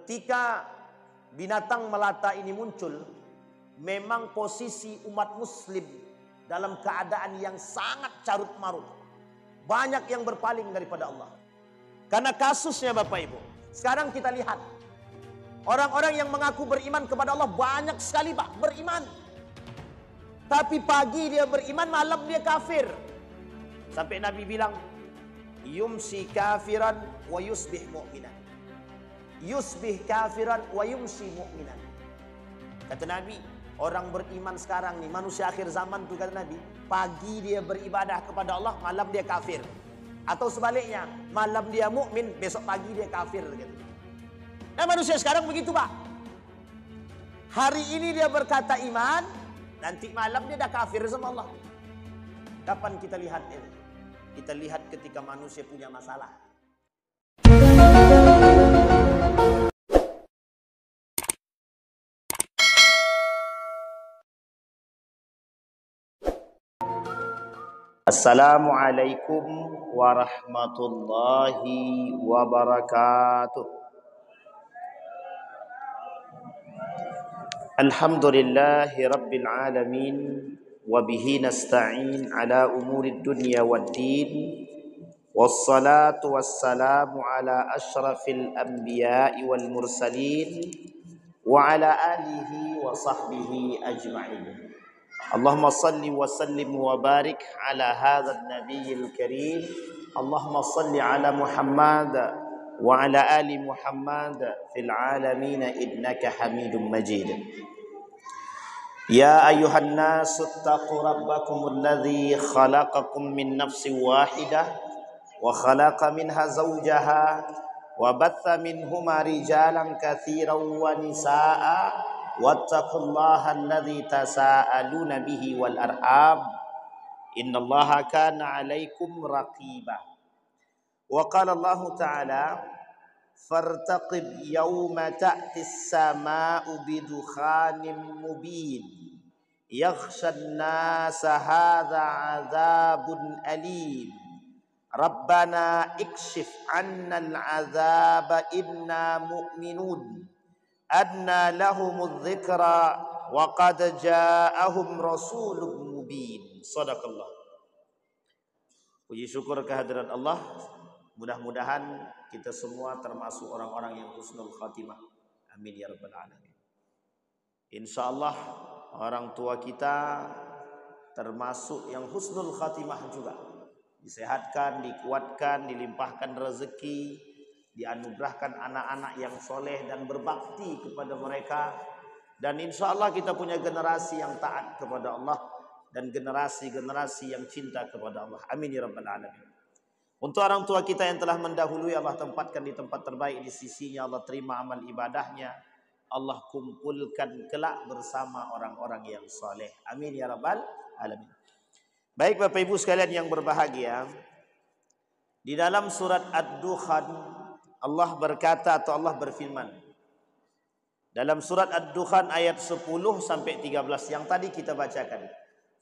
Ketika binatang melata ini muncul, memang posisi umat muslim dalam keadaan yang sangat carut marut. Banyak yang berpaling daripada Allah. Karena kasusnya Bapak Ibu, sekarang kita lihat orang-orang yang mengaku beriman kepada Allah banyak sekali Pak, beriman. Tapi pagi dia beriman, malam dia kafir. Sampai Nabi bilang, yumsi kafiran wa yusbih mu'minan. Yusbih kafiran wa yumsi mu'minan. Kata Nabi, orang beriman sekarang nih, manusia akhir zaman tuh kata Nabi, pagi dia beribadah kepada Allah, malam dia kafir. Atau sebaliknya, malam dia mukmin, besok pagi dia kafir gitu. Nah manusia sekarang begitu Pak. Hari ini dia berkata iman, nanti malam dia dah kafir sama Allah. Kapan kita lihat ini? Kita lihat ketika manusia punya masalah. Assalamualaikum warahmatullahi wabarakatuh. Alhamdulillahi rabbil alamin. Wabihi nasta'in ala umurid dunya waddin. Wassalatu wassalamu ala ashrafil anbiya'i wal mursalin. Wa ala alihi wa sahbihi ajma'in. Allahumma salli wa sallim wa barik ala hadzal nabiyil karim. Allahumma salli ala Muhammad wa ala ali Muhammad fil alamin innaka Hamidum Majid. Ya ayyuhan nasu ittaqu rabbakumul ladzi khalaqakum min nafsin wahidah wa khalaqa minha zawjaha wa batha minhuma rijalan katsiran wa nisaa'a wattaqullaha alladzi tasaaluna bihi wal arham innallaha kana 'alaikum raqiba. Wa qala Allah ta'ala fartaqib yawma ta'tis samaa'u bidukhanin mubin yaghshan nasa hadza 'adzabun alim rabbana ikshif 'annal 'adzaba inna mu'minun anna lahumudz dzikra wa qad ja'ahum rasulun mubin. Shadaqallah. Puji syukur kehadirat Allah. Mudah-mudahan kita semua termasuk orang-orang yang husnul khatimah. Amin ya rabbal alamin. Insyaallah orang tua kita termasuk yang husnul khatimah juga. Disehatkan, dikuatkan, dilimpahkan rezeki, dianugerahkan anak-anak yang soleh dan berbakti kepada mereka. Dan insya Allah kita punya generasi yang taat kepada Allah dan generasi-generasi yang cinta kepada Allah. Amin ya rabbal alamin. Untuk orang tua kita yang telah mendahului, Allah tempatkan di tempat terbaik di sisinya. Allah terima amal ibadahnya. Allah kumpulkan kelak bersama orang-orang yang soleh. Amin ya rabbal alamin. Baik Bapak Ibu sekalian yang berbahagia, di dalam surat Ad-Dukhan Allah berkata atau Allah berfirman dalam surat Ad-Dukhan ayat 10 sampai 13 yang tadi kita bacakan.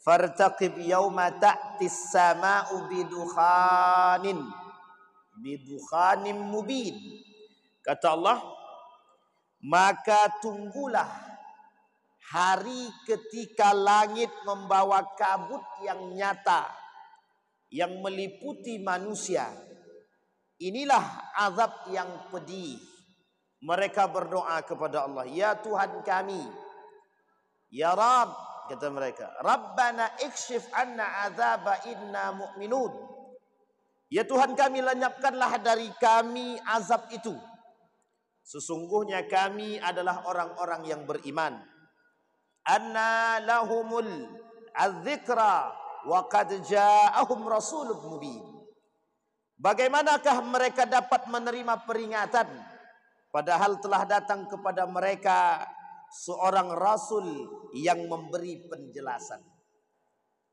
Fartaqib yauma ta'tis samaa'u bidukhanin mubin. Kata Allah, maka tunggulah hari ketika langit membawa kabut yang nyata yang meliputi manusia. Inilah azab yang pedih. Mereka berdoa kepada Allah, ya Tuhan kami, ya Rabb, kata mereka, Rabbana ikshif anna azaba inna mu'minun. Ya Tuhan kami, lenyapkanlah dari kami azab itu. Sesungguhnya kami adalah orang-orang yang beriman. Anna lahumul adzikra wa qad ja'ahum rasulun mubin. Bagaimanakah mereka dapat menerima peringatan padahal telah datang kepada mereka seorang rasul yang memberi penjelasan.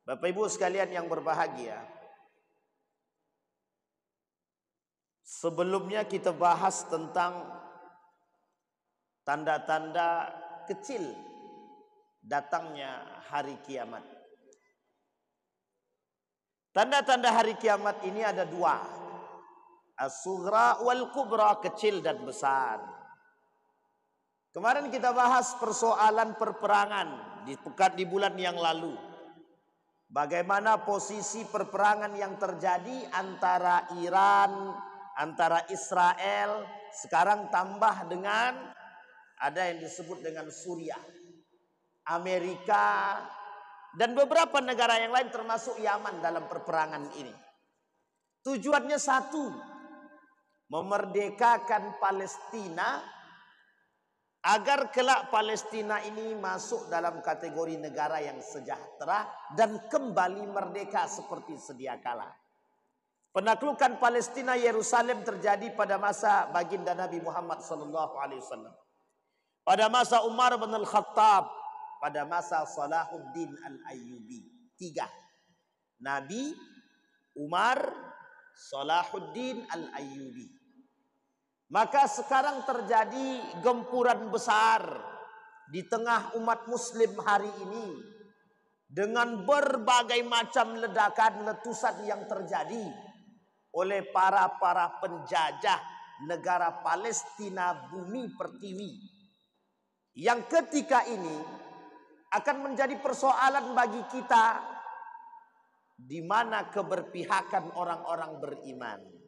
Bapak Ibu sekalian yang berbahagia, sebelumnya kita bahas tentang tanda-tanda kecil datangnya hari kiamat. Tanda-tanda hari kiamat ini ada dua. As-sughra wal kubra, kecil dan besar. Kemarin kita bahas persoalan perperangan di bulan yang lalu. Bagaimana posisi perperangan yang terjadi antara Iran, antara Israel, sekarang tambah dengan ada yang disebut dengan Suriah, Amerika, dan beberapa negara yang lain termasuk Yaman dalam perperangan ini. Tujuannya satu, memerdekakan Palestina agar kelak Palestina ini masuk dalam kategori negara yang sejahtera dan kembali merdeka seperti sedia kala. Penaklukan Palestina Yerusalem terjadi pada masa baginda Nabi Muhammad SAW, pada masa Umar bin Al-Khattab, pada masa Salahuddin Al-Ayyubi. 3. Nabi, Umar, Salahuddin Al-Ayyubi. Maka sekarang terjadi gempuran besar di tengah umat muslim hari ini dengan berbagai macam ledakan letusan yang terjadi oleh para penjajah negara Palestina bumi pertiwi, yang ketika ini akan menjadi persoalan bagi kita di mana keberpihakan orang-orang beriman.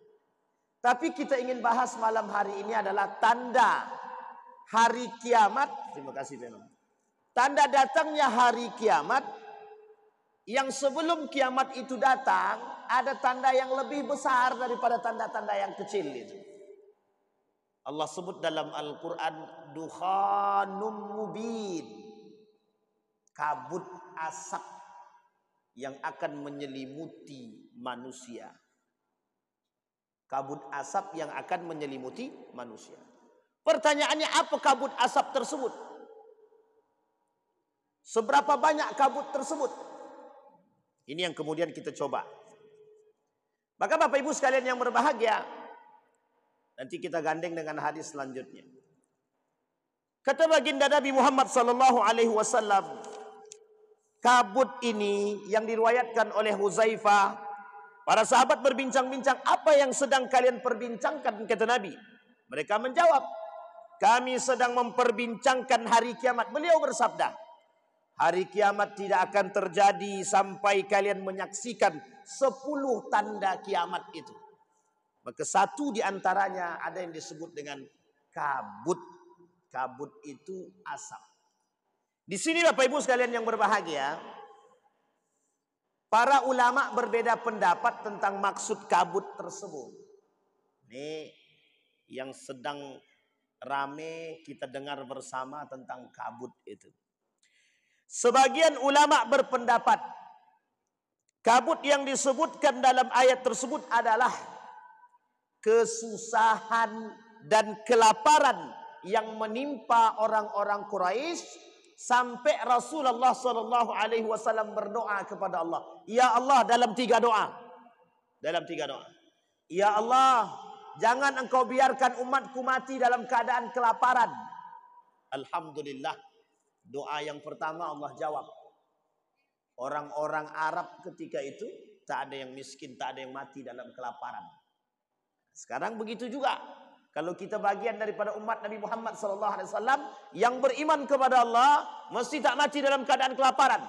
Tapi kita ingin bahas malam hari ini adalah tanda hari kiamat. Terima kasih Beno. Tanda datangnya hari kiamat, yang sebelum kiamat itu datang ada tanda yang lebih besar daripada tanda-tanda yang kecil itu. Allah sebut dalam Al-Quran, dukhanum mubin, kabut asap yang akan menyelimuti manusia. Kabut asap yang akan menyelimuti manusia. Pertanyaannya, apa kabut asap tersebut? Seberapa banyak kabut tersebut? Ini yang kemudian kita coba. Maka Bapak Ibu sekalian yang berbahagia, nanti kita gandeng dengan hadis selanjutnya. Kata baginda Nabi Muhammad SAW, kabut ini yang diriwayatkan oleh Huzaifah. Para sahabat berbincang-bincang, apa yang sedang kalian perbincangkan, kata Nabi. Mereka menjawab, kami sedang memperbincangkan hari kiamat. Beliau bersabda, hari kiamat tidak akan terjadi sampai kalian menyaksikan 10 tanda kiamat itu. Maka satu di antaranya ada yang disebut dengan kabut. Kabut itu asap. Di sini Bapak Ibu sekalian yang berbahagia, para ulama berbeda pendapat tentang maksud kabut tersebut. Ini yang sedang rame kita dengar bersama tentang kabut itu. Sebagian ulama berpendapat kabut yang disebutkan dalam ayat tersebut adalah kesusahan dan kelaparan yang menimpa orang-orang Quraisy, sampai Rasulullah SAW berdoa kepada Allah. Ya Allah, dalam 3 doa. Dalam 3 doa. Ya Allah, jangan engkau biarkan umatku mati dalam keadaan kelaparan. Alhamdulillah, doa yang pertama Allah jawab. Orang-orang Arab ketika itu tak ada yang miskin, tak ada yang mati dalam kelaparan. Sekarang begitu juga. Kalau kita bagian daripada umat Nabi Muhammad SAW yang beriman kepada Allah, mesti tak mati dalam keadaan kelaparan.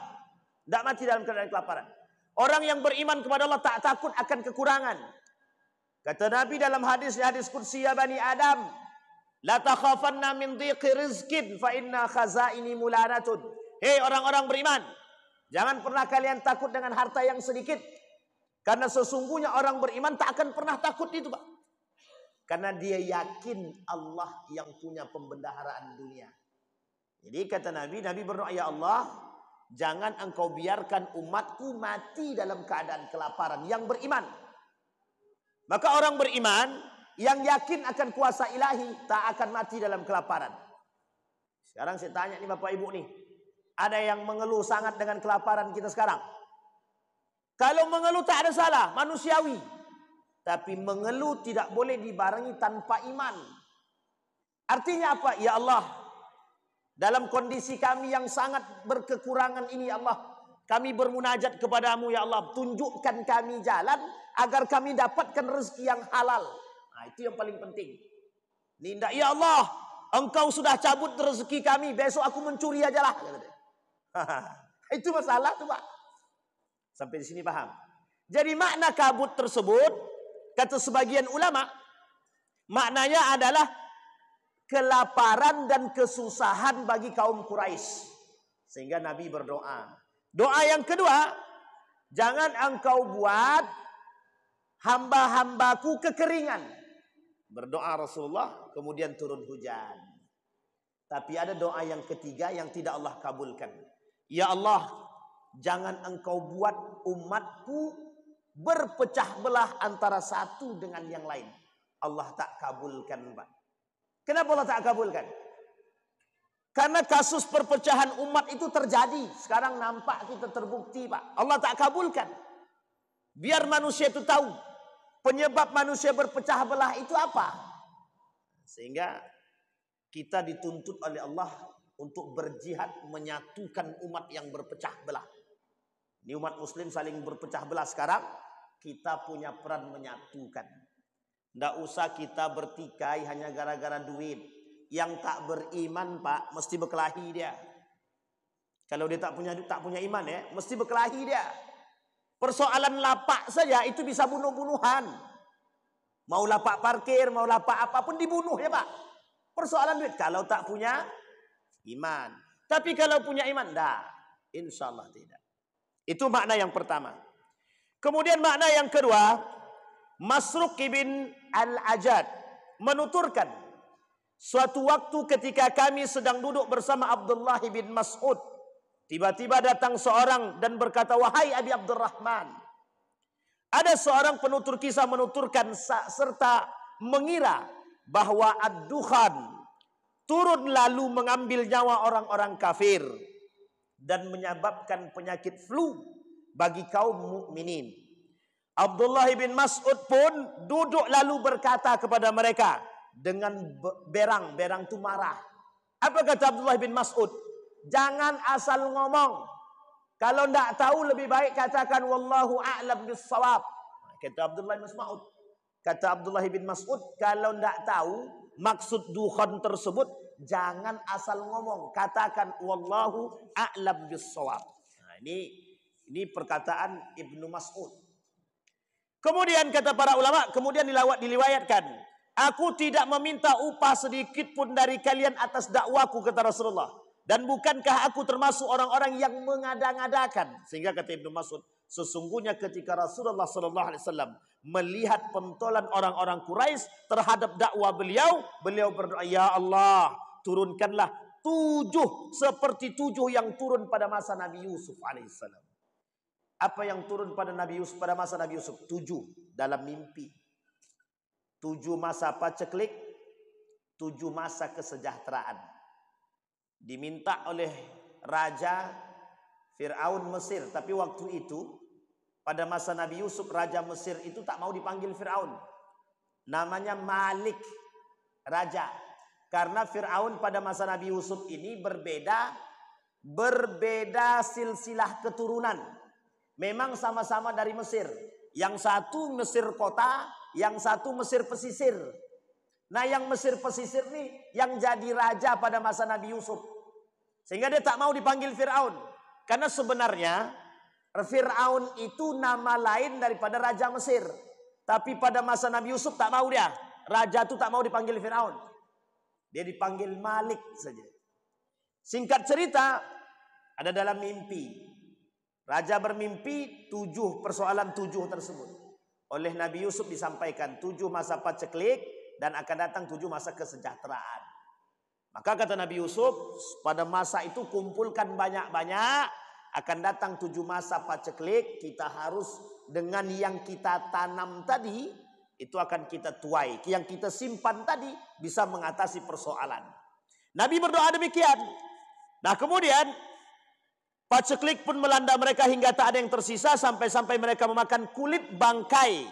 Tak mati dalam keadaan kelaparan. Orang yang beriman kepada Allah tak takut akan kekurangan. Kata Nabi dalam hadis qudsi, ya Bani Adam, la takhafanna min dhiqi rizkin fa inna khazaini mulanatun. Hei orang-orang beriman, jangan pernah kalian takut dengan harta yang sedikit. Karena sesungguhnya orang beriman tak akan pernah takut itu, Pak. Karena dia yakin Allah yang punya pembendaharaan dunia. Jadi kata Nabi berdoa, ya Allah, jangan engkau biarkan umatku mati dalam keadaan kelaparan. Yang beriman. Maka orang beriman yang yakin akan kuasa ilahi tak akan mati dalam kelaparan. Sekarang saya tanya nih Bapak Ibu nih. Ada yang mengeluh sangat dengan kelaparan kita sekarang? Kalau mengeluh tak ada salah, manusiawi. Tapi mengeluh tidak boleh dibarengi tanpa iman. Artinya apa? Ya Allah, dalam kondisi kami yang sangat berkekurangan ini, ya Allah, kami bermunajat kepadamu, ya Allah, tunjukkan kami jalan agar kami dapatkan rezeki yang halal. Nah, itu yang paling penting. Nindak, ya Allah, engkau sudah cabut rezeki kami, besok aku mencuri aja lah. Itu masalah tuh Pak. Sampai di sini paham? Jadi makna kabut tersebut, kata sebagian ulama, maknanya adalah kelaparan dan kesusahan bagi kaum Quraisy. Sehingga Nabi berdoa. Doa yang kedua, jangan engkau buat hamba-hambaku kekeringan. Berdoa Rasulullah, kemudian turun hujan. Tapi ada doa yang ketiga yang tidak Allah kabulkan. Ya Allah, jangan engkau buat umatku berpecah belah antara satu dengan yang lain. Allah tak kabulkan, Pak. Kenapa Allah tak kabulkan? Karena kasus perpecahan umat itu terjadi. Sekarang nampak kita terbukti, Pak. Allah tak kabulkan. Biar manusia itu tahu penyebab manusia berpecah belah itu apa. Sehingga kita dituntut oleh Allah untuk berjihad menyatukan umat yang berpecah belah. Ini umat muslim saling berpecah belah sekarang. Kita punya peran menyatukan. Tidak usah kita bertikai hanya gara-gara duit. Yang tak beriman, Pak, mesti berkelahi dia. Kalau dia tak punya iman ya, mesti berkelahi dia. Persoalan lapak saja itu bisa bunuh-bunuhan. Mau lapak parkir, mau lapak apapun dibunuh ya Pak. Persoalan duit kalau tak punya iman. Tapi kalau punya iman, dah, insya Allah tidak. Itu makna yang pertama. Kemudian makna yang kedua, Masruq bin Al-Ajad menuturkan, suatu waktu ketika kami sedang duduk bersama Abdullah bin Mas'ud, tiba-tiba datang seorang dan berkata, wahai Abi Abdurrahman. Ada seorang penutur kisah menuturkan serta mengira bahwa ad-dukhan turun lalu mengambil nyawa orang-orang kafir dan menyebabkan penyakit flu bagi kaum mukminin. Abdullah bin Mas'ud pun duduk lalu berkata kepada mereka dengan berang itu marah. Apa kata Abdullah bin Mas'ud? Jangan asal ngomong. Kalau tidak tahu lebih baik katakan wallahu a'lam bis-shawab. Kata Abdullah bin Mas'ud. Kata Abdullah bin Mas'ud, kalau tidak tahu maksud dukhan tersebut, jangan asal ngomong. Katakan wallahu a'lam bis-shawab. Nah, ini perkataan Ibnu Mas'ud. Kemudian kata para ulama, kemudian diriwayatkan, aku tidak meminta upah sedikit pun dari kalian atas dakwaku, kata Rasulullah. Dan bukankah aku termasuk orang-orang yang mengada-ngadakan? Sehingga kata Ibnu Mas'ud, sesungguhnya ketika Rasulullah SAW melihat pentolan orang-orang Quraisy terhadap dakwah beliau berdoa, ya Allah, turunkanlah 7 seperti 7 yang turun pada masa Nabi Yusuf alaihissalam. Apa yang turun pada Nabi Yusuf pada masa Nabi Yusuf? 7 dalam mimpi. 7 masa paceklik, 7 masa kesejahteraan. Diminta oleh Raja Fir'aun Mesir. Tapi waktu itu, pada masa Nabi Yusuf, Raja Mesir itu tak mau dipanggil Fir'aun. Namanya Malik, Raja. Karena Fir'aun pada masa Nabi Yusuf ini berbeda silsilah keturunan. Memang sama-sama dari Mesir. Yang satu Mesir kota, yang satu Mesir pesisir. Nah yang Mesir pesisir nih yang jadi raja pada masa Nabi Yusuf. Sehingga dia tak mau dipanggil Fir'aun. Karena sebenarnya Fir'aun itu nama lain daripada Raja Mesir. Tapi pada masa Nabi Yusuf tak mau dia. Raja itu tak mau dipanggil Fir'aun. Dia dipanggil Malik saja. Singkat cerita, ada dalam mimpi. Raja bermimpi 7 persoalan 7 tersebut. Oleh Nabi Yusuf disampaikan 7 masa paceklik dan akan datang 7 masa kesejahteraan. Maka kata Nabi Yusuf, pada masa itu kumpulkan banyak-banyak, akan datang 7 masa paceklik, kita harus dengan yang kita tanam tadi, itu akan kita tuai. Yang kita simpan tadi bisa mengatasi persoalan. Nabi berdoa demikian. Nah kemudian paceklik pun melanda mereka hingga tak ada yang tersisa sampai mereka memakan kulit bangkai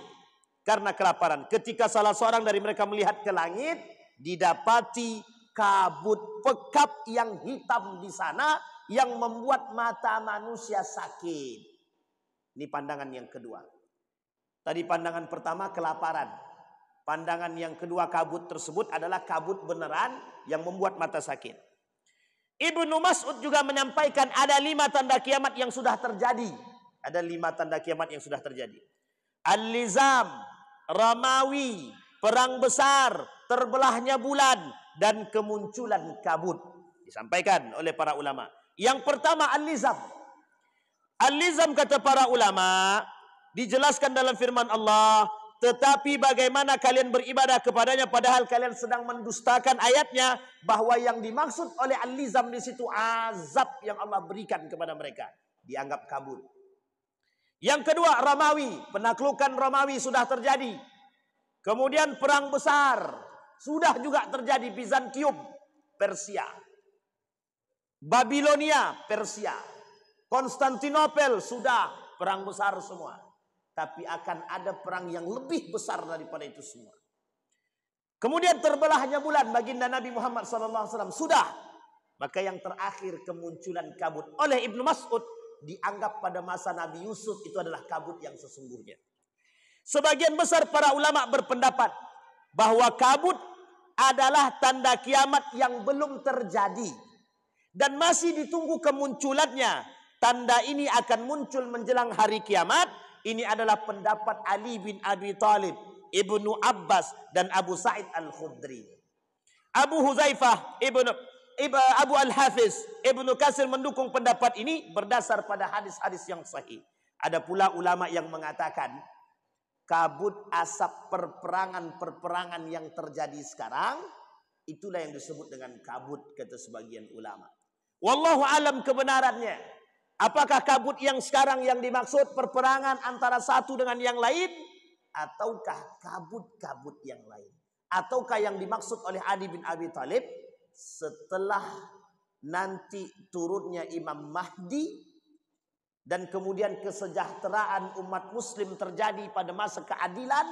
karena kelaparan. Ketika salah seorang dari mereka melihat ke langit, didapati kabut pekat yang hitam di sana yang membuat mata manusia sakit. Ini pandangan yang kedua. Tadi pandangan pertama kelaparan. Pandangan yang kedua kabut tersebut adalah kabut beneran yang membuat mata sakit. Ibnu Mas'ud juga menyampaikan ada 5 tanda kiamat yang sudah terjadi. Ada 5 tanda kiamat yang sudah terjadi. Al-Lizam, Ramawi, perang besar, terbelahnya bulan, dan kemunculan kabut. Disampaikan oleh para ulama. Yang pertama Al-Lizam. Al-Lizam kata para ulama, dijelaskan dalam firman Allah, tetapi bagaimana kalian beribadah kepadanya padahal kalian sedang mendustakan ayatnya, bahwa yang dimaksud oleh Al-Lizam di situ azab yang Allah berikan kepada mereka. Dianggap kabut. Yang kedua Romawi, penaklukan Romawi sudah terjadi. Kemudian perang besar sudah juga terjadi, Bizantium, Persia. Babilonia, Persia. Konstantinopel sudah perang besar semua. Tapi akan ada perang yang lebih besar daripada itu semua. Kemudian terbelahnya bulan, baginda Nabi Muhammad SAW sudah. Maka yang terakhir kemunculan kabut. Oleh Ibnu Mas'ud dianggap pada masa Nabi Yusuf itu adalah kabut yang sesungguhnya. Sebagian besar para ulama berpendapat bahwa kabut adalah tanda kiamat yang belum terjadi dan masih ditunggu kemunculannya. Tanda ini akan muncul menjelang hari kiamat. Ini adalah pendapat Ali bin Abi Thalib, Ibnu Abbas, dan Abu Sa'id Al-Khudri. Abu Huzaifah, Abu Al-Hafiz, Ibnu Katsir mendukung pendapat ini berdasar pada hadis-hadis yang sahih. Ada pula ulama yang mengatakan kabut asap perperangan yang terjadi sekarang, itulah yang disebut dengan kabut, kata sebagian ulama. Wallahu alam kebenarannya. Apakah kabut yang sekarang yang dimaksud perperangan antara satu dengan yang lain? Ataukah kabut-kabut yang lain? Ataukah yang dimaksud oleh Ali bin Abi Thalib setelah nanti turunnya Imam Mahdi dan kemudian kesejahteraan umat muslim terjadi pada masa keadilan,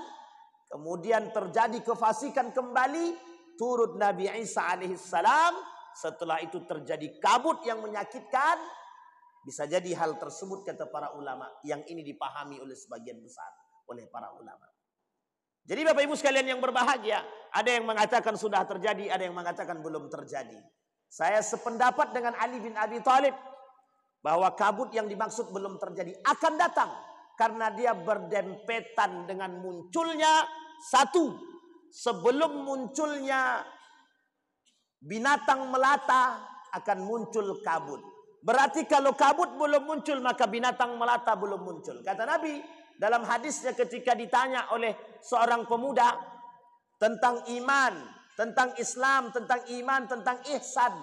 kemudian terjadi kefasikan kembali, turun Nabi Isa alaihissalam, setelah itu terjadi kabut yang menyakitkan. Bisa jadi hal tersebut, kata para ulama, yang ini dipahami oleh sebagian besar oleh para ulama. Jadi Bapak Ibu sekalian yang berbahagia, ada yang mengatakan sudah terjadi, ada yang mengatakan belum terjadi. Saya sependapat dengan Ali bin Abi Thalib bahwa kabut yang dimaksud belum terjadi, akan datang karena dia berdempetan dengan munculnya satu, sebelum munculnya binatang melata akan muncul kabut. Berarti kalau kabut belum muncul, maka binatang melata belum muncul. Kata Nabi dalam hadisnya ketika ditanya oleh seorang pemuda tentang iman, tentang Islam, tentang iman, tentang ihsan,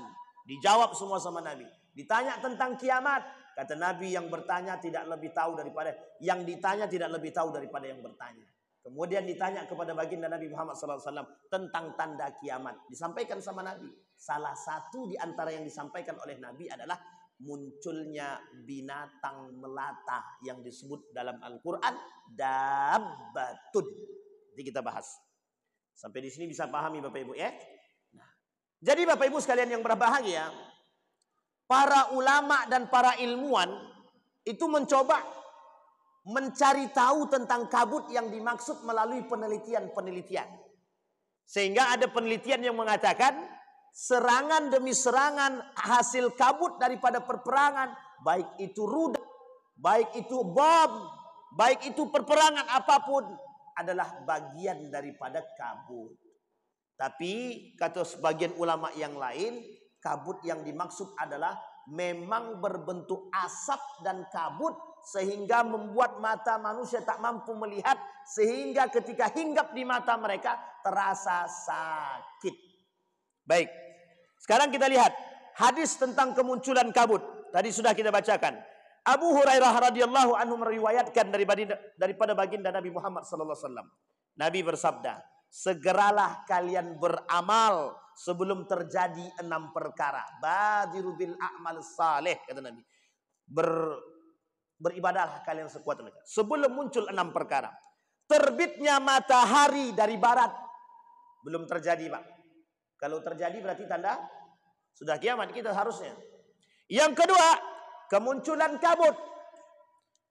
dijawab semua sama Nabi. Ditanya tentang kiamat, kata Nabi yang bertanya tidak lebih tahu daripada yang ditanya, tidak lebih tahu daripada yang bertanya. Kemudian ditanya kepada baginda Nabi Muhammad SAW tentang tanda kiamat, disampaikan sama Nabi. Salah satu di antara yang disampaikan oleh Nabi adalah munculnya binatang melata yang disebut dalam Al-Quran dabbatun. Nanti kita bahas. Sampai di sini bisa pahami Bapak Ibu ya. Nah, jadi Bapak Ibu sekalian yang berbahagia, para ulama dan para ilmuwan itu mencoba mencari tahu tentang kabut yang dimaksud melalui penelitian-penelitian. Sehingga ada penelitian yang mengatakan serangan demi serangan hasil kabut daripada perperangan, baik itu rudal, baik itu bom, baik itu perperangan apapun, adalah bagian daripada kabut. Tapi kata sebagian ulama yang lain, kabut yang dimaksud adalah memang berbentuk asap dan kabut sehingga membuat mata manusia tak mampu melihat, sehingga ketika hinggap di mata mereka terasa sakit. Baik, sekarang kita lihat hadis tentang kemunculan kabut. Tadi sudah kita bacakan. Abu Hurairah radhiyallahu anhu meriwayatkan daripada baginda Nabi Muhammad sallallahu alaihi wasallam. Nabi bersabda, segeralah kalian beramal sebelum terjadi 6 perkara. Badiru bil a'mal salih, kata Nabi. Beribadahlah kalian sekuat tenaga sebelum muncul 6 perkara. Terbitnya matahari dari barat, belum terjadi, Pak. Kalau terjadi berarti tanda sudah kiamat kita harusnya. Yang kedua, kemunculan kabut,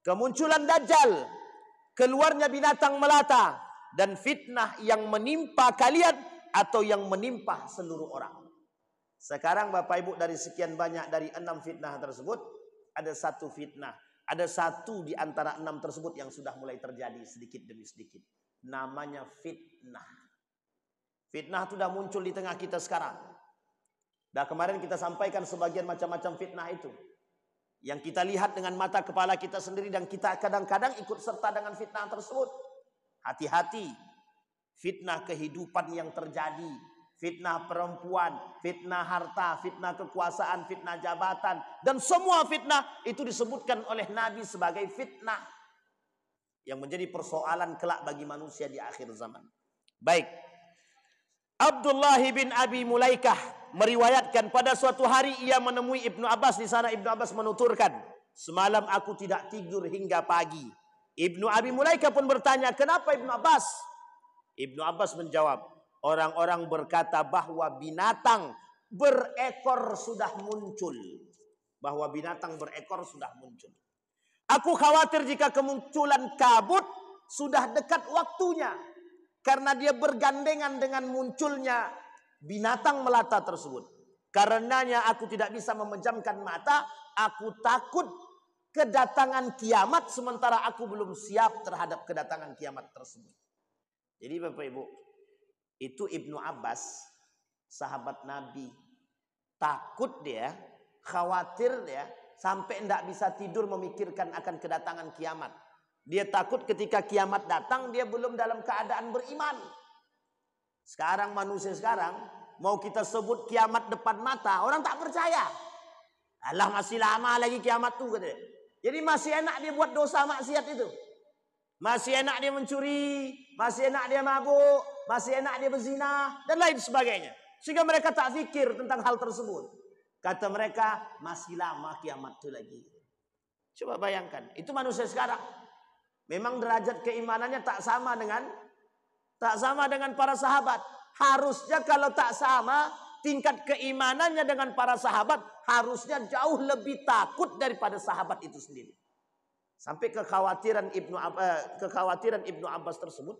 kemunculan dajjal, keluarnya binatang melata, dan fitnah yang menimpa kalian atau yang menimpa seluruh orang. Sekarang Bapak Ibu, dari sekian banyak, dari 6 fitnah tersebut, ada 1 fitnah. Ada 1 di antara 6 tersebut yang sudah mulai terjadi sedikit demi sedikit. Namanya fitnah. Fitnah itu sudah muncul di tengah kita sekarang. Dan kemarin kita sampaikan sebagian macam-macam fitnah itu. Yang kita lihat dengan mata kepala kita sendiri dan kita kadang-kadang ikut serta dengan fitnah tersebut. Hati-hati. Fitnah kehidupan yang terjadi. Fitnah perempuan, fitnah harta, fitnah kekuasaan, fitnah jabatan. Dan semua fitnah itu disebutkan oleh Nabi sebagai fitnah. Yang menjadi persoalan kelak bagi manusia di akhir zaman. Baik. Abdullah bin Abi Mulaikah meriwayatkan pada suatu hari ia menemui Ibnu Abbas. Di sana Ibnu Abbas menuturkan, semalam aku tidak tidur hingga pagi. Ibnu Abi Mulaikah pun bertanya, kenapa Ibnu Abbas? Ibnu Abbas menjawab, orang-orang berkata bahwa binatang berekor sudah muncul. Bahwa binatang berekor sudah muncul. Aku khawatir jika kemunculan kabut sudah dekat waktunya. Karena dia bergandengan dengan munculnya binatang melata tersebut. Karenanya aku tidak bisa memejamkan mata. Aku takut kedatangan kiamat sementara aku belum siap terhadap kedatangan kiamat tersebut. Jadi Bapak Ibu, itu Ibnu Abbas, sahabat Nabi. Takut dia, khawatir dia, sampai tidak bisa tidur memikirkan akan kedatangan kiamat. Dia takut ketika kiamat datang, dia belum dalam keadaan beriman. Sekarang manusia sekarang, mau kita sebut kiamat depan mata, orang tak percaya. Allah masih lama lagi kiamat tuh katanya. Jadi masih enak dia buat dosa maksiat itu. Masih enak dia mencuri, masih enak dia mabuk, masih enak dia berzina, dan lain sebagainya. Sehingga mereka tak fikir tentang hal tersebut. Kata mereka, masih lama kiamat itu lagi. Coba bayangkan, itu manusia sekarang. Memang derajat keimanannya tak sama dengan para sahabat. Harusnya kalau tak sama, tingkat keimanannya dengan para sahabat harusnya jauh lebih takut daripada sahabat itu sendiri. Sampai kekhawatiran Ibnu Abbas tersebut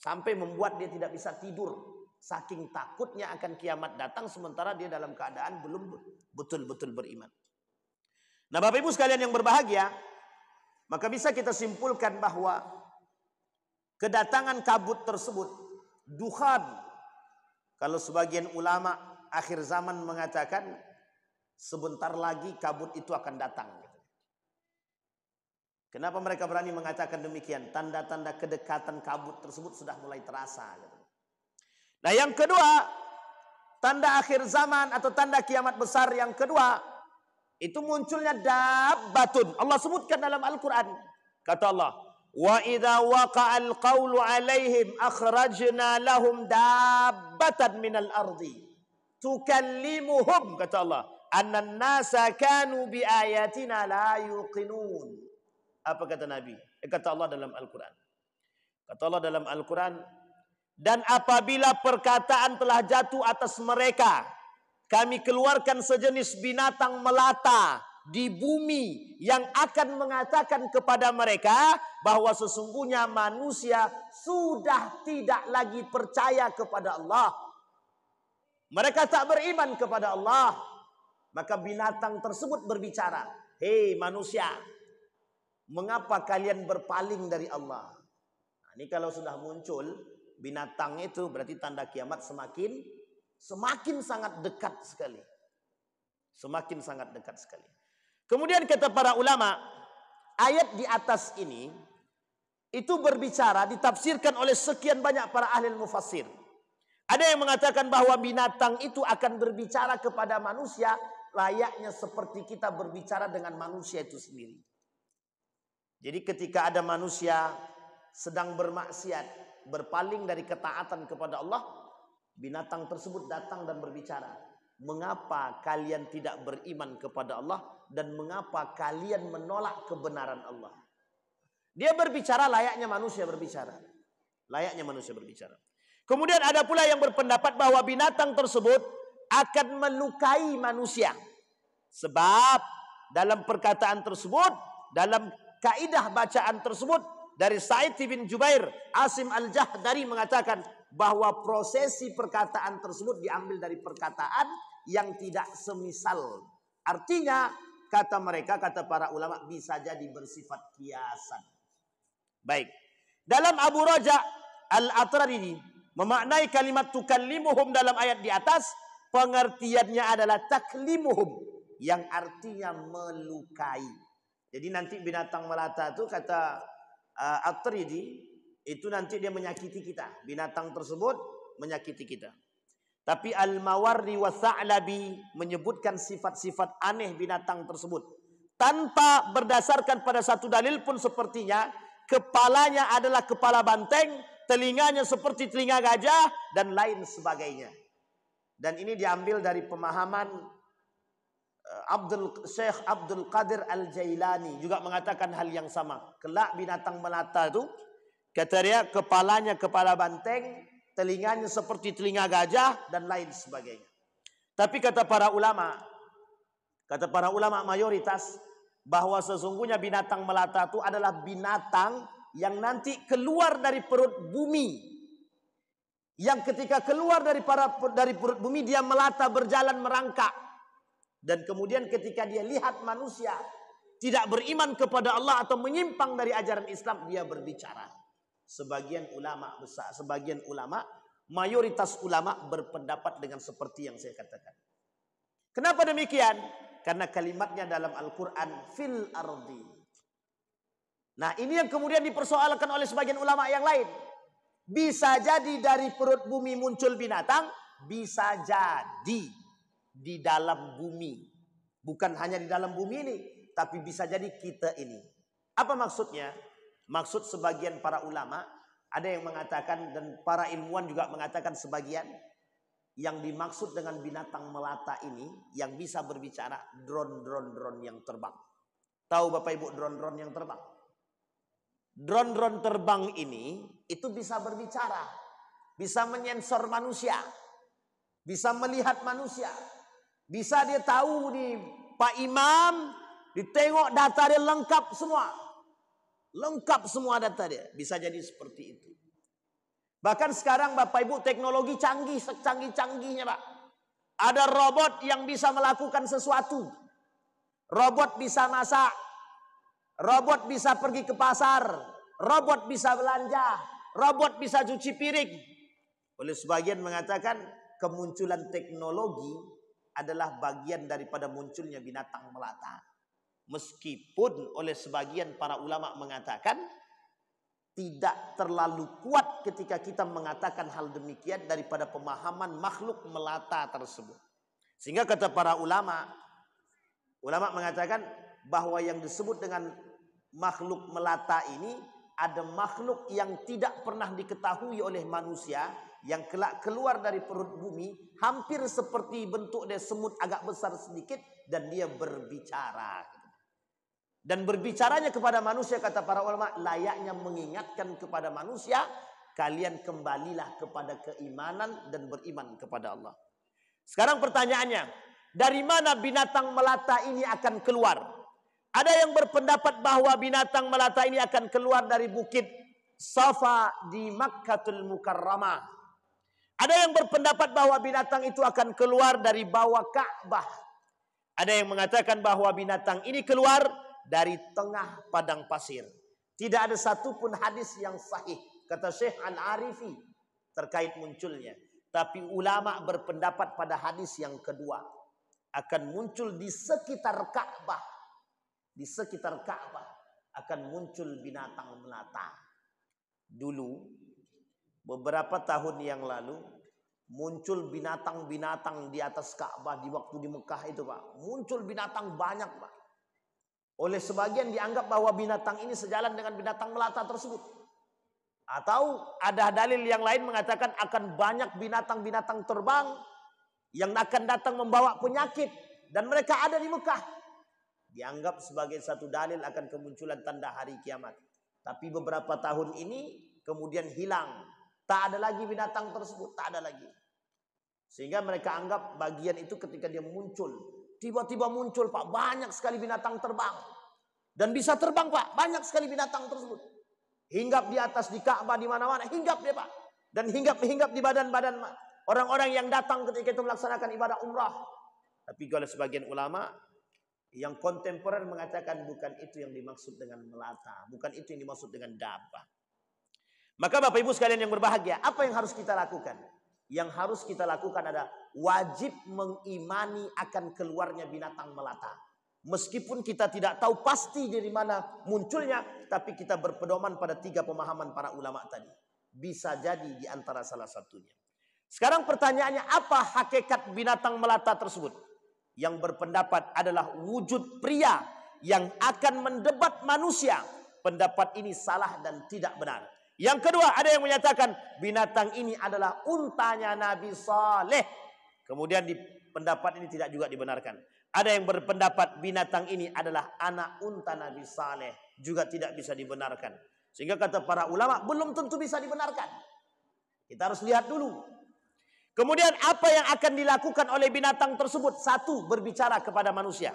sampai membuat dia tidak bisa tidur. Saking takutnya akan kiamat datang sementara dia dalam keadaan belum betul-betul beriman. Nah Bapak Ibu sekalian yang berbahagia, maka bisa kita simpulkan bahwa kedatangan kabut tersebut, dukhan, kalau sebagian ulama akhir zaman mengatakan sebentar lagi kabut itu akan datang. Kenapa mereka berani mengatakan demikian? Tanda-tanda kedekatan kabut tersebut sudah mulai terasa. Nah yang kedua, tanda akhir zaman atau tanda kiamat besar yang kedua, itu munculnya dabbatun. Allah sebutkan dalam Al-Quran. Kata Allah, wa idza waqa'al qawlu alaihim akhrajna lahum dabbatan minal ardi tukallimuhum, kata Allah, annan nasa kanu bi ayatina la yuqinun. Apa kata Nabi? Kata Allah dalam Al-Quran. Kata Allah dalam Al-Quran, dan apabila perkataan telah jatuh atas mereka, kami keluarkan sejenis binatang melata di bumi yang akan mengatakan kepada mereka bahwa sesungguhnya manusia sudah tidak lagi percaya kepada Allah. Mereka tak beriman kepada Allah. Maka binatang tersebut berbicara, hei manusia, mengapa kalian berpaling dari Allah? Nah, ini kalau sudah muncul binatang itu berarti tanda kiamat semakin sangat dekat sekali. Semakin sangat dekat sekali. Kemudian kata para ulama, ayat di atas ini itu berbicara, ditafsirkan oleh sekian banyak para ahli mufassir. Ada yang mengatakan bahwa binatang itu akan berbicara kepada manusia layaknya seperti kita berbicara dengan manusia itu sendiri. Jadi ketika ada manusia sedang bermaksiat, berpaling dari ketaatan kepada Allah, binatang tersebut datang dan berbicara, mengapa kalian tidak beriman kepada Allah dan mengapa kalian menolak kebenaran Allah? Dia berbicara layaknya manusia berbicara. Layaknya manusia berbicara. Kemudian ada pula yang berpendapat bahwa binatang tersebut akan melukai manusia. Sebab dalam perkataan tersebut, dalam kaidah bacaan tersebut, dari Sa'id bin Jubair, Asim al-Jahdari mengatakan bahwa prosesi perkataan tersebut diambil dari perkataan yang tidak semisal. Artinya, kata mereka, kata para ulama, bisa jadi bersifat kiasan. Baik. Dalam Abu Raja al-Atrari memaknai kalimat tukallimuhum dalam ayat di atas, pengertiannya adalah taklimuhum, yang artinya melukai. Jadi nanti binatang melata itu kata At-Tirmidzi itu nanti dia menyakiti kita. Binatang tersebut menyakiti kita. Tapi Al-Mawardi wa Tha'labi menyebutkan sifat-sifat aneh binatang tersebut. Tanpa berdasarkan pada satu dalil pun sepertinya. Kepalanya adalah kepala banteng, telinganya seperti telinga gajah, dan lain sebagainya. Dan ini diambil dari pemahaman Syekh Abdul Qadir Al-Jailani juga mengatakan hal yang sama. Kelak binatang melata itu, kata dia, kepalanya kepala banteng, telinganya seperti telinga gajah, dan lain sebagainya. Tapi kata para ulama mayoritas, bahwa sesungguhnya binatang melata itu adalah binatang yang nanti keluar dari perut bumi. Yang ketika keluar dari perut bumi, dia melata berjalan merangkak. Dan kemudian ketika dia lihat manusia tidak beriman kepada Allah atau menyimpang dari ajaran Islam, dia berbicara. Sebagian ulama, mayoritas ulama berpendapat dengan seperti yang saya katakan. Kenapa demikian? Karena kalimatnya dalam Al-Quran, fil ardi. Nah, ini yang kemudian dipersoalkan oleh sebagian ulama yang lain. Bisa jadi dari perut bumi muncul binatang, bisa jadi di dalam bumi. Bukan hanya di dalam bumi ini, tapi bisa jadi kita ini. Apa maksudnya? Maksud sebagian para ulama, ada yang mengatakan, dan para ilmuwan juga mengatakan sebagian, yang dimaksud dengan binatang melata ini yang bisa berbicara drone yang terbang. Tahu Bapak Ibu drone yang terbang? Drone terbang ini itu bisa berbicara, bisa menyensor manusia, bisa melihat manusia, bisa dia tahu di Pak Imam, ditengok data dia lengkap semua data dia, bisa jadi seperti itu. Bahkan sekarang Bapak Ibu teknologi canggih, secanggih-canggihnya Pak. Ada robot yang bisa melakukan sesuatu. Robot bisa masak. Robot bisa pergi ke pasar. Robot bisa belanja. Robot bisa cuci piring. Oleh sebagian mengatakan kemunculan teknologi adalah bagian daripada munculnya binatang melata. Meskipun oleh sebagian para ulama mengatakan tidak terlalu kuat ketika kita mengatakan hal demikian daripada pemahaman makhluk melata tersebut. Sehingga kata para ulama mengatakan bahwa yang disebut dengan makhluk melata ini ada makhluk yang tidak pernah diketahui oleh manusia, yang kelak keluar dari perut bumi, hampir seperti bentuk dia semut agak besar sedikit, dan dia berbicara. Dan berbicaranya kepada manusia, kata para ulama, layaknya mengingatkan kepada manusia, kalian kembalilah kepada keimanan dan beriman kepada Allah. Sekarang pertanyaannya, dari mana binatang melata ini akan keluar? Ada yang berpendapat bahwa binatang melata ini akan keluar dari bukit Safa di Makkatul Mukarramah. Ada yang berpendapat bahwa binatang itu akan keluar dari bawah Ka'bah. Ada yang mengatakan bahwa binatang ini keluar dari tengah padang pasir. Tidak ada satupun hadis yang sahih, kata Syekh Al-Arifi, terkait munculnya. Tapi ulama berpendapat pada hadis yang kedua, akan muncul di sekitar Ka'bah. Di sekitar Ka'bah akan muncul binatang melata. Dulu, beberapa tahun yang lalu, muncul binatang-binatang di atas Ka'bah di waktu di Mekah itu Pak. Muncul binatang banyak Pak. Oleh sebagian dianggap bahwa binatang ini sejalan dengan binatang melata tersebut. Atau ada dalil yang lain mengatakan akan banyak binatang-binatang terbang yang akan datang membawa penyakit. Dan mereka ada di Mekah. Dianggap sebagai satu dalil akan kemunculan tanda hari kiamat. Tapi beberapa tahun ini kemudian hilang. Tak ada lagi binatang tersebut. Tak ada lagi. Sehingga mereka anggap bagian itu ketika dia muncul. Tiba-tiba muncul Pak, banyak sekali binatang terbang. Dan bisa terbang Pak, banyak sekali binatang tersebut. Hinggap di atas, di Ka'bah, di mana-mana. Hinggap dia Pak. Dan hinggap di badan-badan orang-orang yang datang ketika itu melaksanakan ibadah umrah. Tapi kalau sebagian ulama yang kontemporer mengatakan bukan itu yang dimaksud dengan melata. Bukan itu yang dimaksud dengan dabah. Maka Bapak Ibu sekalian yang berbahagia, apa yang harus kita lakukan? Yang harus kita lakukan adalah wajib mengimani akan keluarnya binatang melata. Meskipun kita tidak tahu pasti dari mana munculnya, tapi kita berpedoman pada 3 pemahaman para ulama tadi. Bisa jadi di antara salah satunya. Sekarang pertanyaannya, apa hakikat binatang melata tersebut? Yang berpendapat adalah wujud pria yang akan mendebat manusia. Pendapat ini salah dan tidak benar. Yang kedua, ada yang menyatakan binatang ini adalah untanya Nabi Saleh. Kemudian di pendapat ini tidak juga dibenarkan. Ada yang berpendapat binatang ini adalah anak unta Nabi Saleh. Juga tidak bisa dibenarkan. Sehingga kata para ulama, belum tentu bisa dibenarkan. Kita harus lihat dulu. Kemudian apa yang akan dilakukan oleh binatang tersebut? Satu, berbicara kepada manusia.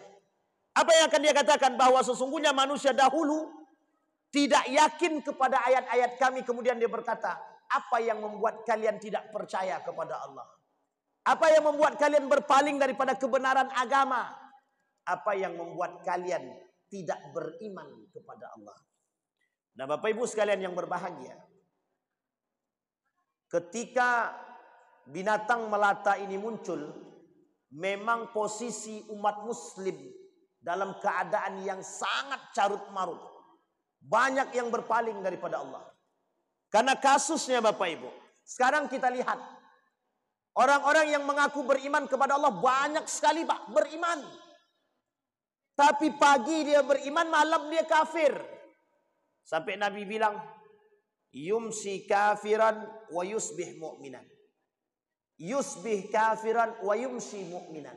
Apa yang akan dia katakan? Bahwa sesungguhnya manusia dahulu tidak yakin kepada ayat-ayat kami. Kemudian dia berkata, apa yang membuat kalian tidak percaya kepada Allah? Apa yang membuat kalian berpaling daripada kebenaran agama? Apa yang membuat kalian tidak beriman kepada Allah? Nah Bapak Ibu sekalian yang berbahagia, ketika binatang melata ini muncul, memang posisi umat muslim dalam keadaan yang sangat carut marut. Banyak yang berpaling daripada Allah. Karena kasusnya Bapak Ibu, sekarang kita lihat orang-orang yang mengaku beriman kepada Allah banyak sekali Pak, beriman. Tapi pagi dia beriman, malam dia kafir. Sampai Nabi bilang, yumsi kafiran wa yusbih mu'minan. Yusbih kafiran wa yumsi mu'minan.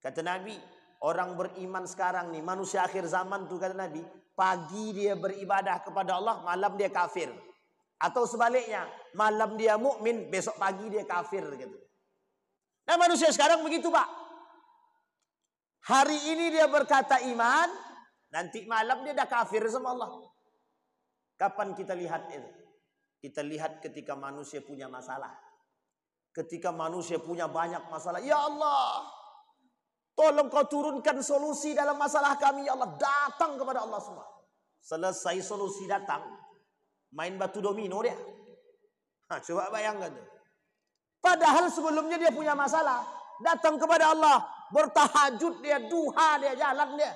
Kata Nabi, orang beriman sekarang nih, manusia akhir zaman tuh kata Nabi, pagi dia beribadah kepada Allah, malam dia kafir. Atau sebaliknya, malam dia mukmin, besok pagi dia kafir gitu. Nah manusia sekarang begitu Pak. Hari ini dia berkata iman, nanti malam dia dah kafir sama Allah. Kapan kita lihat itu? Kita lihat ketika manusia punya masalah. Ketika manusia punya banyak masalah. Ya Allah, tolong kau turunkan solusi dalam masalah kami. Ya Allah, datang kepada Allah semua. Selesai solusi datang, main batu domino dia. Coba bayangkan. Padahal sebelumnya dia punya masalah. Datang kepada Allah, bertahajud dia, duha dia, jalan dia.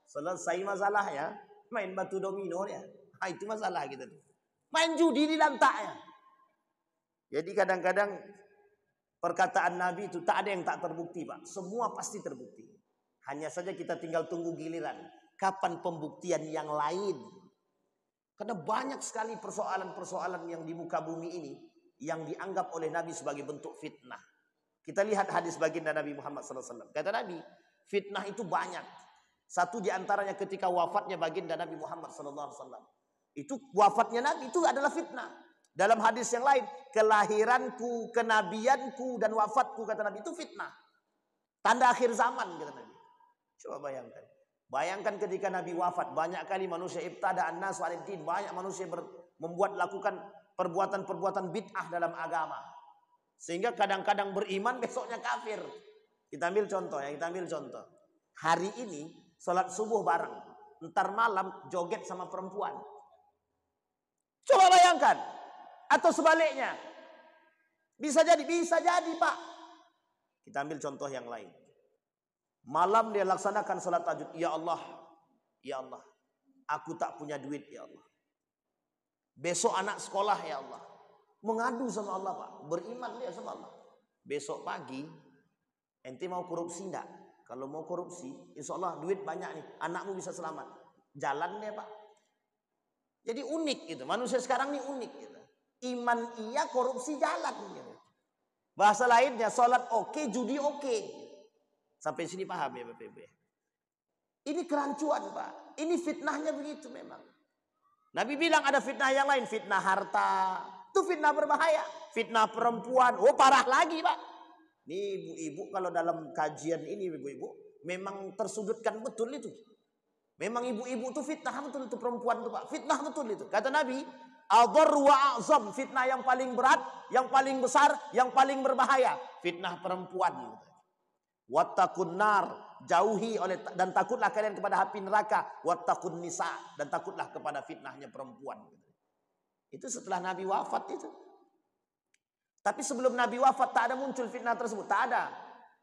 Selesai masalahnya, main batu domino dia. Itu masalah kita tuh. Main judi di lantaknya. Jadi kadang-kadang perkataan Nabi itu tak ada yang tak terbukti Pak. Semua pasti terbukti. Hanya saja kita tinggal tunggu giliran. Kapan pembuktian yang lain? Karena banyak sekali persoalan-persoalan yang di muka bumi ini yang dianggap oleh Nabi sebagai bentuk fitnah. Kita lihat hadis baginda Nabi Muhammad SAW. Kata Nabi, fitnah itu banyak. Satu di antaranya ketika wafatnya baginda Nabi Muhammad SAW. Itu wafatnya Nabi itu adalah fitnah. Dalam hadis yang lain, kelahiranku, kenabianku dan wafatku kata Nabi itu fitnah. Tanda akhir zaman kata Nabi. Coba bayangkan. Bayangkan ketika Nabi wafat, banyak kali manusia ibtada'an nas waliddin, banyak manusia membuat lakukan perbuatan-perbuatan bid'ah dalam agama. Sehingga kadang-kadang beriman, besoknya kafir. Kita ambil contoh ya, kita ambil contoh. Hari ini sholat subuh bareng, ntar malam joget sama perempuan. Coba bayangkan. Atau sebaliknya. Bisa jadi Pak. Kita ambil contoh yang lain. Malam dia laksanakan salat tahajud. Ya Allah, aku tak punya duit ya Allah. Besok anak sekolah ya Allah. Mengadu sama Allah Pak. Beriman dia sama Allah. Besok pagi, ente mau korupsi enggak? Kalau mau korupsi, insya Allah duit banyak nih. Anakmu bisa selamat. Jalan deh Pak. Jadi unik gitu. Manusia sekarang ini unik gitu. Iman iya, korupsi jalan gitu. Bahasa lainnya, sholat oke, judi oke. Sampai sini paham ya Bapak Ibu? Ini kerancuan Pak. Ini fitnahnya begitu memang. Nabi bilang ada fitnah yang lain. Fitnah harta. Itu fitnah berbahaya. Fitnah perempuan. Oh parah lagi Pak. Ini ibu-ibu kalau dalam kajian ini ibu-ibu memang tersudutkan betul itu. Memang ibu-ibu itu fitnah betul, itu perempuan itu Pak. Fitnah betul itu. Kata Nabi, adhar wa a'zam, fitnah yang paling berat, yang paling besar, yang paling berbahaya, fitnah perempuan. Wattaqun nar, jauhi dan takutlah kalian kepada api neraka. Wattaqun nisa, dan takutlah kepada fitnahnya perempuan. Itu setelah Nabi wafat itu. Tapi sebelum Nabi wafat tak ada muncul fitnah tersebut, tak ada.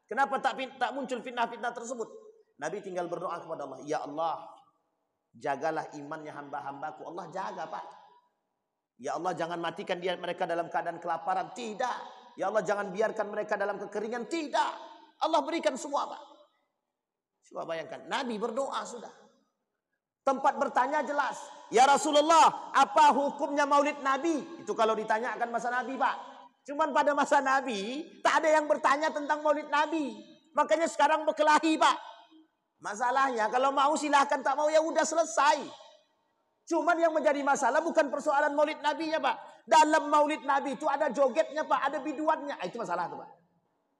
Kenapa tak muncul fitnah-fitnah tersebut? Nabi tinggal berdoa kepada Allah, ya Allah, jagalah imannya hamba-hambaku. Allah jaga Pak. Ya Allah, jangan matikan mereka dalam keadaan kelaparan. Tidak. Ya Allah, jangan biarkan mereka dalam kekeringan. Tidak. Allah berikan semua Pak. Coba bayangkan, Nabi berdoa sudah. Tempat bertanya jelas. Ya Rasulullah, apa hukumnya maulid Nabi? Itu kalau ditanya akan masa Nabi Pak. Cuman pada masa Nabi, tak ada yang bertanya tentang maulid Nabi. Makanya sekarang berkelahi Pak. Masalahnya kalau mau silahkan, tak mau ya udah selesai. Cuman yang menjadi masalah bukan persoalan maulid Nabinya Pak. Dalam maulid Nabi itu ada jogetnya Pak, ada biduannya. Itu masalah tuh Pak.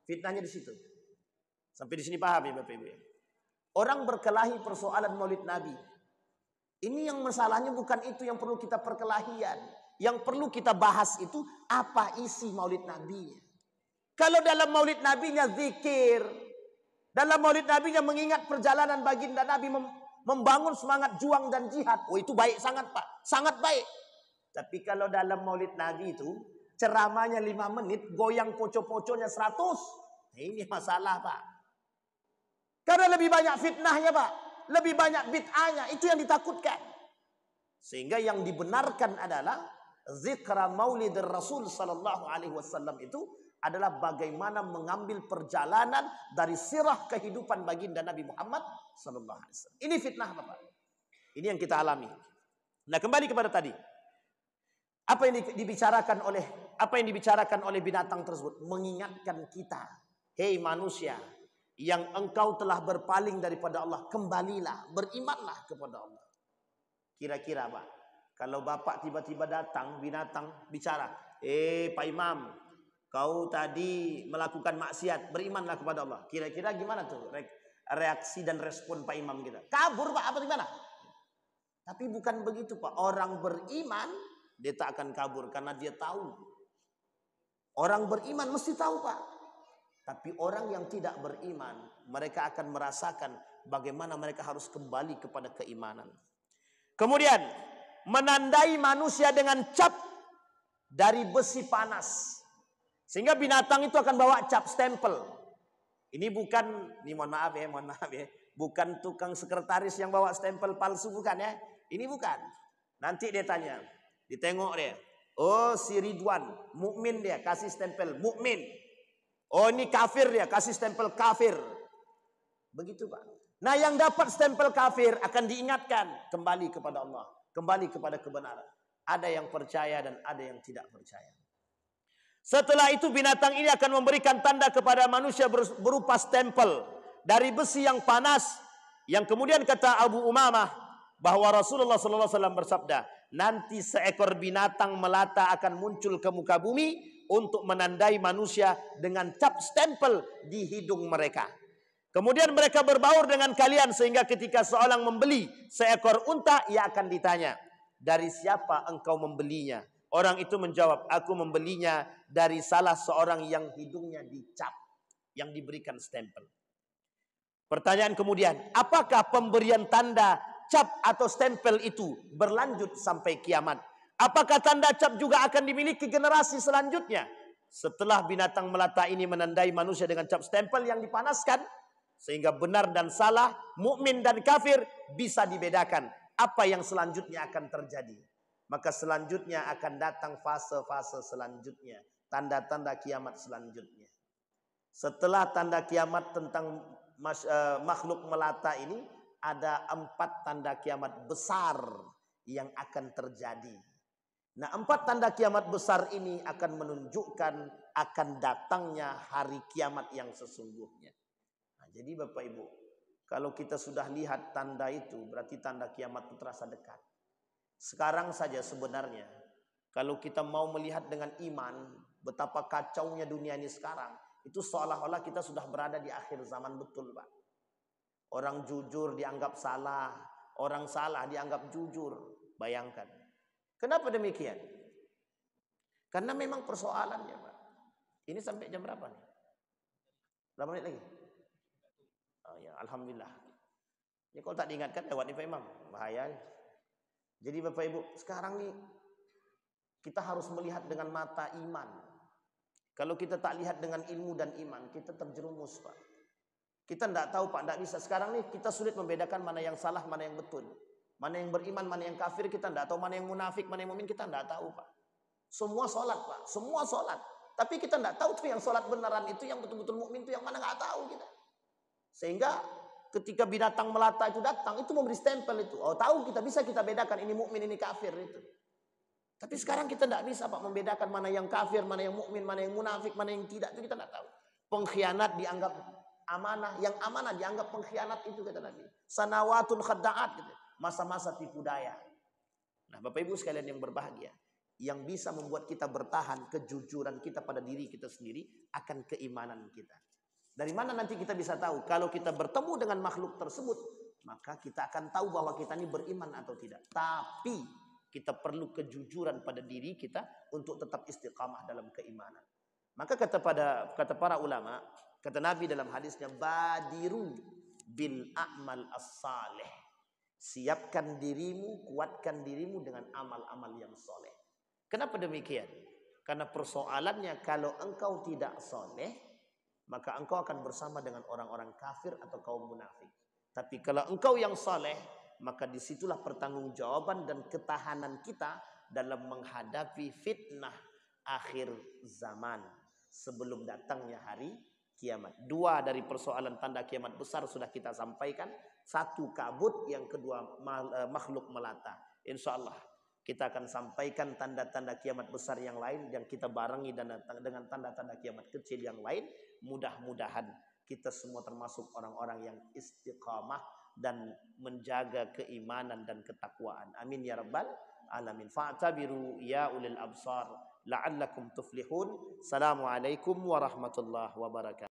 Fitnahnya di situ. Sampai di sini paham ya Bapak Ibu ya. Orang berkelahi persoalan maulid Nabi. Ini yang masalahnya bukan itu yang perlu kita perkelahian. Yang perlu kita bahas itu apa isi maulid Nabinya. Kalau dalam maulid Nabinya zikir, dalam maulid Nabinya mengingat perjalanan baginda Nabi, membangun semangat juang dan jihad. Oh itu baik sangat Pak. Sangat baik. Tapi kalau dalam maulid Nabi itu ceramahnya 5 menit, goyang poco-poconya 100. Nah, ini masalah Pak. Karena lebih banyak fitnahnya Pak. Lebih banyak bid'ahnya. Itu yang ditakutkan. Sehingga yang dibenarkan adalah zikra maulid Rasul sallallahu alaihi wasallam itu adalah bagaimana mengambil perjalanan dari sirah kehidupan baginda Nabi Muhammad sallallahu alaihi wasallam. Ini fitnah Bapak. Ini yang kita alami. Nah, kembali kepada tadi. Apa yang dibicarakan oleh binatang tersebut mengingatkan kita, hei manusia, yang engkau telah berpaling daripada Allah, kembalilah, berimanlah kepada Allah. Kira-kira Pak, kalau Bapak tiba-tiba datang, binatang bicara, Pak Imam, kau tadi melakukan maksiat, berimanlah kepada Allah. Kira-kira gimana tuh reaksi dan respon Pak Imam kita? Kabur Pak, apa gimana? Tapi bukan begitu Pak. Orang beriman, dia tak akan kabur karena dia tahu. Orang beriman mesti tahu Pak. Tapi orang yang tidak beriman, mereka akan merasakan bagaimana mereka harus kembali kepada keimanan. Kemudian, menandai manusia dengan cap dari besi panas. Sehingga binatang itu akan bawa cap stempel. Ini mohon maaf ya. Bukan tukang sekretaris yang bawa stempel palsu, bukan ya. Ini bukan. Nanti dia tanya, ditengok dia. Oh si Ridwan, mukmin dia, kasih stempel mukmin. Oh ini kafir dia, kasih stempel kafir. Begitu Pak. Nah yang dapat stempel kafir akan diingatkan kembali kepada Allah. Kembali kepada kebenaran. Ada yang percaya dan ada yang tidak percaya. Setelah itu binatang ini akan memberikan tanda kepada manusia berupa stempel dari besi yang panas. Yang kemudian kata Abu Umamah bahwa Rasulullah SAW bersabda, nanti seekor binatang melata akan muncul ke muka bumi untuk menandai manusia dengan cap stempel di hidung mereka. Kemudian mereka berbaur dengan kalian sehingga ketika seorang membeli seekor unta, ia akan ditanya, dari siapa engkau membelinya? Orang itu menjawab, aku membelinya dari salah seorang yang hidungnya dicap, yang diberikan stempel. Pertanyaan kemudian, apakah pemberian tanda cap atau stempel itu berlanjut sampai kiamat? Apakah tanda cap juga akan dimiliki generasi selanjutnya? Setelah binatang melata ini menandai manusia dengan cap stempel yang dipanaskan, sehingga benar dan salah, mukmin dan kafir bisa dibedakan. Apa yang selanjutnya akan terjadi? Maka selanjutnya akan datang fase-fase selanjutnya. Tanda-tanda kiamat selanjutnya. Setelah tanda kiamat tentang makhluk melata ini, ada 4 tanda kiamat besar yang akan terjadi. Nah 4 tanda kiamat besar ini akan menunjukkan akan datangnya hari kiamat yang sesungguhnya. Nah, jadi Bapak Ibu, kalau kita sudah lihat tanda itu, berarti tanda kiamat itu terasa dekat. Sekarang saja sebenarnya, kalau kita mau melihat dengan iman, betapa kacaunya dunia ini sekarang, itu seolah-olah kita sudah berada di akhir zaman betul Pak. Orang jujur dianggap salah, Orang salah dianggap jujur. Bayangkan. Kenapa demikian? Karena memang persoalannya, Pak. Ini sampai jam berapa nih? Berapa menit lagi? Oh ya, alhamdulillah. Ini kalau tak diingatkan lewat nih Pak Imam, bahaya. Jadi Bapak Ibu, sekarang nih kita harus melihat dengan mata iman. Kalau kita tak lihat dengan ilmu dan iman, kita terjerumus, Pak. Kita tidak tahu, Pak, tidak bisa. Sekarang nih kita sulit membedakan mana yang salah, mana yang betul. Mana yang beriman, mana yang kafir, kita tidak tahu. Mana yang munafik, mana yang mukmin, kita tidak tahu, Pak. Semua sholat, Pak. Semua sholat. Tapi kita tidak tahu tuh yang sholat beneran itu, yang betul-betul mukmin itu yang mana, nggak tahu kita. Sehingga ketika binatang melata itu datang, itu memberi stempel itu. Oh, tahu kita bisa kita bedakan ini mukmin, ini kafir itu. Tapi sekarang kita tidak bisa, Pak, membedakan mana yang kafir, mana yang mukmin, mana yang munafik, mana yang tidak, itu kita tidak tahu. Pengkhianat dianggap amanah, yang amanah dianggap pengkhianat, itu kata Nabi. Sanawatun khadda'at gitu. Masa-masa tipu daya. Nah, Bapak Ibu sekalian yang berbahagia, yang bisa membuat kita bertahan kejujuran kita pada diri kita sendiri akan keimanan kita. Dari mana nanti kita bisa tahu? Kalau kita bertemu dengan makhluk tersebut, maka kita akan tahu bahwa kita ini beriman atau tidak. Tapi kita perlu kejujuran pada diri kita untuk tetap istiqamah dalam keimanan. Maka kata para ulama, kata Nabi dalam hadisnya, badiru bil a'mal as-salih. Siapkan dirimu, kuatkan dirimu dengan amal-amal yang soleh. Kenapa demikian? Karena persoalannya kalau engkau tidak soleh, maka engkau akan bersama dengan orang-orang kafir atau kaum munafik. Tapi kalau engkau yang soleh, maka disitulah pertanggungjawaban dan ketahanan kita dalam menghadapi fitnah akhir zaman sebelum datangnya hari kiamat. Dua dari persoalan tanda kiamat besar sudah kita sampaikan. Satu kabut, yang kedua makhluk melata. Insya Allah kita akan sampaikan tanda-tanda kiamat besar yang lain yang kita barengi dengan tanda-tanda kiamat kecil yang lain. Mudah-mudahan kita semua termasuk orang-orang yang istiqamah dan menjaga keimanan dan ketakwaan. Amin ya rabbal alamin. Fa'tabiru ya ulil absar la'allakum tuflihun. Assalamualaikum warahmatullahi wabarakatuh.